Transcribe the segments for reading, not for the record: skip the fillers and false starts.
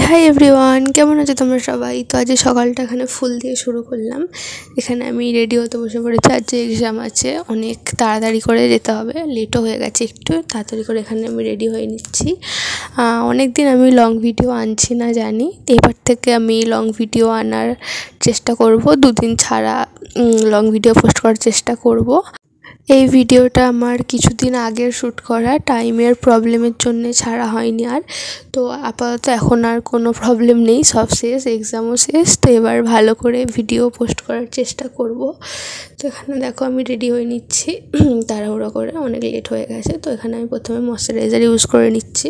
Hi everyone, কেমন আছো তোমরা সবাই? তো আজ সকালটা এখানে ফুল দিয়ে শুরু করলাম। এখানে আমি রেডি হতে বসে পড়েছি। আজ যে এক্সাম আছে, অনেক তাড়াতাড়ি করে যেতে হবে, লেটও হয়ে গেছে একটু। তাড়াতাড়ি করে এখানে আমি রেডি হয়ে নিচ্ছি। অনেক দিন আমি লং ভিডিও আনছি না জানি, এবার থেকে আমি লং ভিডিও আনার চেষ্টা করব। 2 দিন ছাড়া লং ভিডিও পোস্ট করার চেষ্টা করব। এই ভিডিওটা আমার কিছুদিন আগের শ্যুট করা, টাইমের প্রবলেমের জন্যে ছাড়া হয়নি আর। তো আপাতত এখন আর কোনো প্রবলেম নেই, সব শেষ, এক্সামও শেষ। তো এবার ভালো করে ভিডিও পোস্ট করার চেষ্টা করব। তো এখানে দেখো আমি রেডি হয়ে নিচ্ছি তাড়াহুড়ো করে, অনেক লেট হয়ে গেছে। তো এখানে আমি প্রথমে ময়শ্চারাইজার ইউজ করে নিচ্ছি,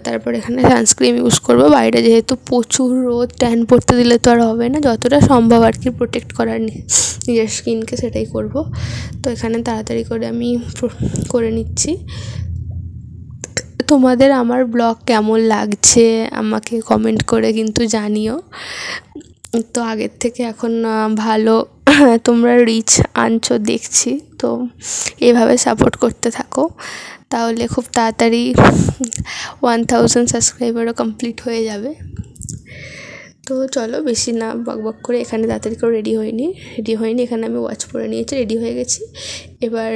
তারপর এখানে সানস্ক্রিন ইউজ করব। বাইরে যেহেতু প্রচুর রোদ, ট্যান পড়তে দিলে তো আর হবে না, যতটা সম্ভব আর কি প্রোটেক্ট করার নিজের স্কিনকে সেটাই করব। তো এখানে তাড়াতাড়ি করে আমি করে নিচ্ছি। তোমাদের আমার ব্লগ কেমন লাগছে আমাকে কমেন্ট করে কিন্তু জানিও। তো আগের থেকে এখন ভালো তোমরা রিচ আনছো দেখছি, তো এভাবে সাপোর্ট করতে থাকো, তাহলে খুব তাড়াতাড়ি 1000 সাবস্ক্রাইবারও কমপ্লিট হয়ে যাবে। তো চলো বেশি না বকবক করে এখানে তাড়াতাড়ি করে রেডি হয়নি এখানে আমি ওয়াচ পরে নিয়েছি, রেডি হয়ে গেছি। এবার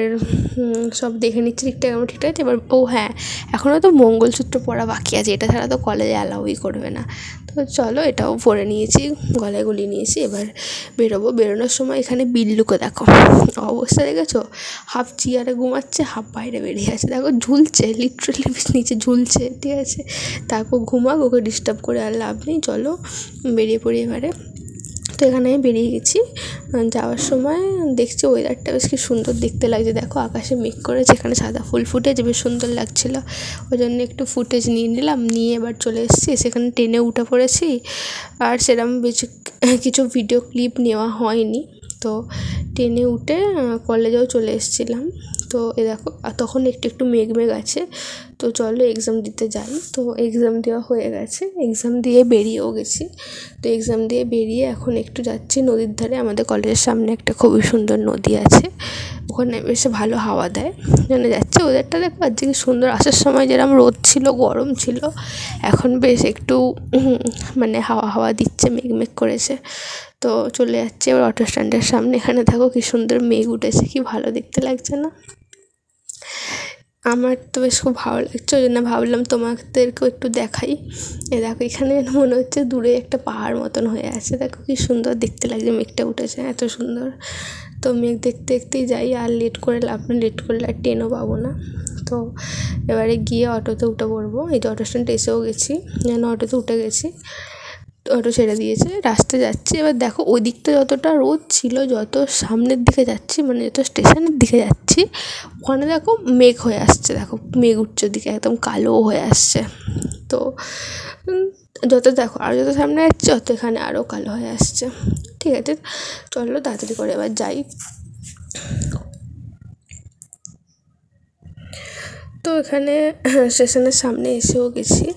সব দেখে নিচ্ছি ঠিকঠাক আমার ঠিক আছে। এবার হ্যাঁ, এখনও তো মঙ্গলসূত্র পরা বাকি আছে, এটা ছাড়া তো কলেজে অ্যালাউই করবে না। তো চলো এটাও পরে নিয়েছি, গলায় গলিয়ে নিয়েছি। এবার বেরোনোর সময় এখানে বিল্লুকে দেখো অবস্থা দেখেছো, হাফ চেয়ারে ঘুমাচ্ছে, হাফ বাইরে বেরিয়ে আছে, দেখো ঝুলছে, লিটারালি নিচে ঝুলছে, ঠিক আছে। তারপর ঘুমাক, ওকে ডিস্টার্ব করে আর লাভ নেই, চলো বেরিয়ে পড়ি এবারে। তো এখানে আমি বেরিয়ে গেছি। যাওয়ার সময় দেখছি ওয়েদারটা বেশ কি সুন্দর দেখতে লাগছে, দেখো আকাশে মেঘ করেছে, এখানে সাদা ফুল ফুটেছে, বেশ সুন্দর লাগছিলো। ওই জন্য একটু ফুটেজ নিয়ে নিলাম, নিয়ে এবার চলে এসেছি। সেখানে ট্রেনে উঠে পড়েছি, আর সেরকম বেশি কিছু ভিডিও ক্লিপ নেওয়া হয়নি। তো ট্রেনে উঠে কলেজেও চলে এসেছিলাম। তো দেখো তখন একটু মেঘ আছে। তো চলো এক্সাম দিতে যাই। তো এক্সাম দেওয়া হয়ে গেছে, এক্সাম দিয়ে বেরিয়েও গেছি। তো এক্সাম দিয়ে বেরিয়ে এখন একটু যাচ্ছি নদীর ধারে। আমাদের কলেজের সামনে একটা খুবই সুন্দর নদী আছে, ওখানে বেশ ভালো হাওয়া দেয়, জন্য যাচ্ছি। ওদেরটা দেখো আজকে কি সুন্দর, আসার সময় যেরকম রোদ ছিল, গরম ছিল, এখন বেশ একটু মানে হাওয়া দিচ্ছে, মেঘ করেছে। তো চলে যাচ্ছে এবার অটো স্ট্যান্ডের সামনে। এখানে দেখো কি সুন্দর মেঘ উঠেছে, কি ভালো দেখতে লাগছে না? আমার তো বেশ খুব ভালো লাগছে, ওই জন্য ভাবলাম তোমাদেরকেও একটু দেখাই। দেখো এখানে মনে হচ্ছে দূরে একটা পাহাড় মতন হয়ে আছে, দেখো কি সুন্দর দেখতে লাগছে, মেঘটা উঠেছে এত সুন্দর। তো মেঘ দেখতে দেখতেই যাই, আর লেট করে লাভ নেই, লেট করলে আর ট্রেনও পাবো না। তো এবারে গিয়ে অটোতে উঠে পড়বো। এই যে অটো স্ট্যান্ডে এসেও গেছি, যেন অটোতে উঠে গেছি, অটো ছেড়ে দিয়েছে, রাস্তায় যাচ্ছি। এবার দেখো ওই দিকটা যতটা রোদ ছিল, যত সামনের দিকে যাচ্ছি, মানে যত স্টেশনের দিকে যাচ্ছি, ওখানে দেখো মেঘ হয়ে আসছে, দেখো মেঘ উঠছে দিকে, একদম কালো হয়ে আসছে। তো যত দেখো আর যত সামনে যাচ্ছি, তত এখানে আরও কালো হয়ে আসছে। ঠিক আছে, চলো তাড়াতাড়ি করে এবার যাই। তো এখানে স্টেশনের সামনে এসেও গেছি।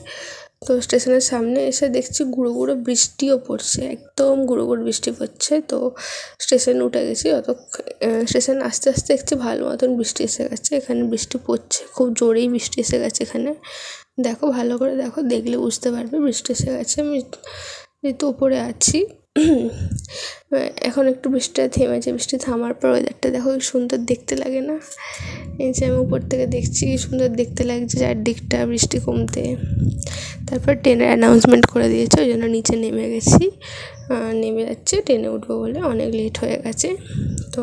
তো স্টেশনের সামনে এসে দেখছি গুঁড়ো গুঁড়ো বৃষ্টিও পড়ছে, একদম গুঁড়ো গুঁড়ো বৃষ্টি পড়ছে। তো স্টেশনে উঠে গেছি, স্টেশন আস্তে আস্তে দেখছি ভালো মতন বৃষ্টি এসে গেছে, এখানে বৃষ্টি পড়ছে, খুব জোরেই বৃষ্টি এসে গেছে এখানে। দেখো ভালো করে দেখো, দেখলে বুঝতে পারবে বৃষ্টি এসে গেছে। আমি যেহেতু উপরে আছি, এখন একটু বৃষ্টিটা থেমেছে, বৃষ্টি থামার পর ওয়েদারটা দেখো কি সুন্দর দেখতে লাগে না? এই যে আমি উপর থেকে দেখছি কি সুন্দর দেখতে লাগছে চারদিকটা বৃষ্টি কমতে। তারপর ট্রেনের অ্যানাউন্সমেন্ট করে দিয়েছে, ওই জন্য নিচে নেমে গেছি, নেমে যাচ্ছে, ট্রেনে উঠবো বলে, অনেক লেট হয়ে গেছে। তো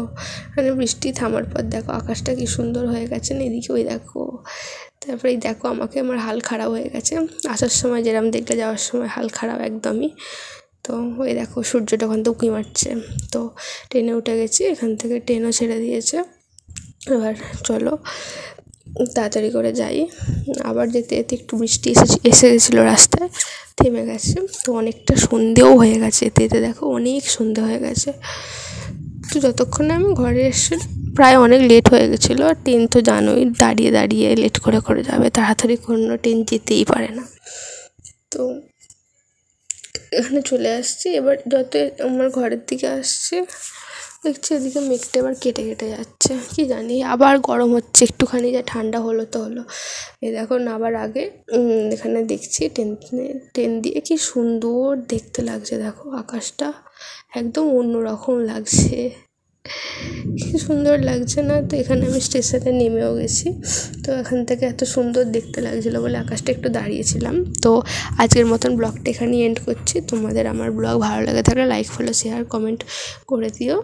মানে বৃষ্টি থামার পর দেখো আকাশটা কি সুন্দর হয়ে গেছে না, এদিকে ওই দেখো। তারপরে এই দেখো আমার হাল খারাপ হয়ে গেছে, আসার সময় যেরকম দেখলে যাওয়ার সময় হাল খারাপ একদমই। তো ওই দেখো সূর্যটা ওখান থেকে উঁকি মারছে। তো ট্রেনে উঠে গেছি, এখান থেকে ট্রেনও ছেড়ে দিয়েছে। এবার চলো তাড়াতাড়ি করে যাই। আবার যেতে যেতে একটু বৃষ্টি এসে গেছিলো, রাস্তায় থেমে গেছে। তো অনেকটা সন্ধেও হয়ে গেছে, যেতে যেতে দেখো অনেক সন্ধে হয়ে গেছে। তো যতক্ষণে আমি ঘরে এসে প্রায় অনেক লেট হয়ে গেছিলো। আর ট্রেন তো জানোই দাঁড়িয়ে দাঁড়িয়ে লেট করে যাবে, তাড়াতাড়ি কোনো ট্রেন যেতেই পারে না। তো এখানে চলে আসছি, এবার যত আমার ঘরের দিকে আসছে, দেখছি এদিকে মেঘটা এবার কেটে কেটে যাচ্ছে, কি জানি আবার গরম হচ্ছে, একটুখানি যা ঠান্ডা হলো তো হলো। এই দেখো নামার আগে এখানে দেখছি ট্রেন দিয়ে কি সুন্দর দেখতে লাগছে, দেখো আকাশটা একদম অন্যরকম লাগছে, কি সুন্দর লাগছে না? তো এখানে আমি স্টেশনে নেমেও গেছি, তো এখান থেকে এত সুন্দর দেখতে লাগছিলো বলে আকাশটা একটু দাঁড়িয়েছিলাম। তো আজকের মতন ব্লগটা এখানেই এন্ড করছি। তোমাদের আমার ব্লগ ভালো লাগে থাকলে লাইক ফলো শেয়ার কমেন্ট করে দিও।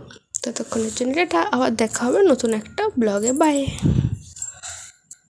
ততক্ষণের জন্য এটা আবার দেখা হবে নতুন একটা ব্লগে। বাই।